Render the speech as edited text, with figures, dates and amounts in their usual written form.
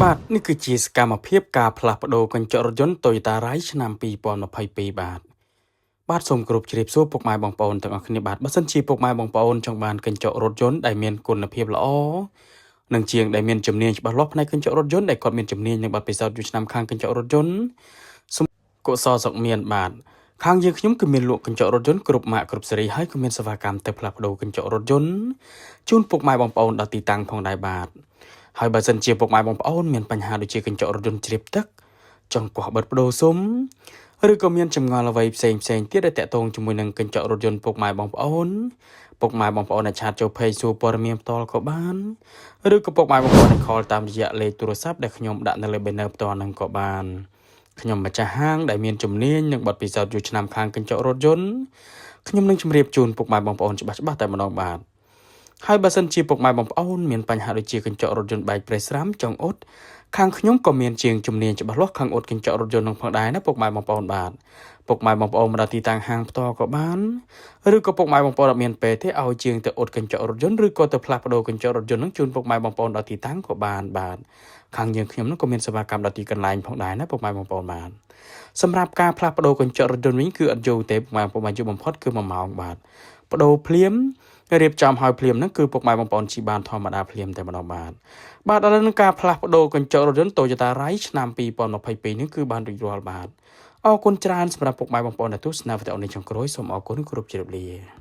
បាទនេះគឺជាសកម្មភាពការផ្លាស់ប្ដូរកញ្ចក់រថយន្ត Toyota Rise ឆ្នាំ2022បាទសូមគោរពជ្រាបសួរពុកម៉ែបងប្អូនទាំងអស់គ្នាបាទបើសិនជាពុកម៉ែបងប្អូនចង់បានកញ្ចក់រថយន្តដែលមានគុណភាពល្អនិងជាងដែលមានជំនាញច្បាស់លាស់ផ្នែកកញ្ចក់រថយន្តដែលគាត់មានជំនាញនិងបទពិសោធន៍យូរឆ្នាំខាងកញ្ចក់រថយន្តសូមកុសលសុកមានបាទខាងយើងខ្ញុំគឺមានលក់កញ្ចក់រថយន្តគ្រប់ម៉ាកគ្រប់ស៊េរីហើយក៏មានសេវាកម្មទៅផ្លាស់ប្ដូរកញ្ចក់រថយន្តជូនពុកម៉ែបងប្អូនដល់ទីតាំងផងដែរបាទហើយបើសិនជាពុកម៉ែបងប្អូនមានបញ្ហាដូចជាកញ្ចក់រថយន្តជ្រាបទឹកចង់កោះបិទបដូរសុំឬក៏មានចម្ងល់អ្វីផ្សេងទៀតដែលតាក់ទងជាមួយនឹងកញ្ចក់រថយន្តពុកម៉ែបងប្អូនអាចឆាតចូល Page សួរព័ត៌មានផ្ទាល់ក៏បានឬក៏ពុកម៉ែបងប្អូនអាច call តាមរយៈលេខទូរស័ព្ទដែលខ្ញុំដាក់នៅលើ banner ផ្ទាល់ហ្នឹងក៏បានខ្ញុំម្ចាស់ហាងដែលមានជំនាញនិងបទពិសោធន៍យូរឆ្នាំខាងកញ្ចក់រថយន្តខ្ញុំនឹងជម្រាបជូនពុកម៉ែបងប្អូនច្បាស់តែម្ដងបាទហើយបើសិនជាពុកម៉ែបងប្អូនមានបញ្ហាដូចជាកញ្ចក់រថយន្តបែកប្រេះស្រាំចង់អ៊ុតខាងខ្ញុំក៏មានជាងជំនាញច្បាស់លាស់ខាងអ៊ុតកញ្ចក់រថយន្តនឹងផងដែរណាពុកម៉ែបងប្អូនបាទពុកម៉ែបងប្អូនមកដល់ទីតាំងហាងផ្ទាល់ក៏បានឬក៏ពុកម៉ែបងប្អូនអត់មានពេលទេឲ្យជាងទៅអ៊ុតកញ្ចក់រថយន្តឬក៏ទៅផ្លាស់ប្ដូរកញ្ចក់រថយន្តនឹងជូនពុកម៉ែបងប្អូនដល់ទីតាំងក៏បានបាទខាងយើងខ្ញុំនឹងក៏មានសេវាកម្មដល់ទីកន្លែងផងដែរណាពុកម៉ែបងប្អូនបាទសម្រាប់ការផ្លាស់ប្ដូរកញ្ចក់រថយន្តវិញគឺអត់យូរទេពុកម៉ែបងប្អូនយូរបំផុតគឺ1ម៉ោងបាទប្ដូរភ្លាមរៀបចំឲ្យភ្លាមហ្នឹងគឺពុកម៉ែបងប្អូនជីបានធម្មតាភ្លាមតែម្ដងបាទឥឡូវនឹងការផ្លាស់ប្ដូរកញ្ចក់រថយន្ត Toyota Rise ឆ្នាំ2022នេះគឺបានរួចរាល់បាទអរគុណច្រើនសម្រាប់ពុកម៉ែបងប្អូនដែលទស្សនាវីដេអូនេះចុងក្រោយសូមអរគុណគ្រប់ជ្រាបលា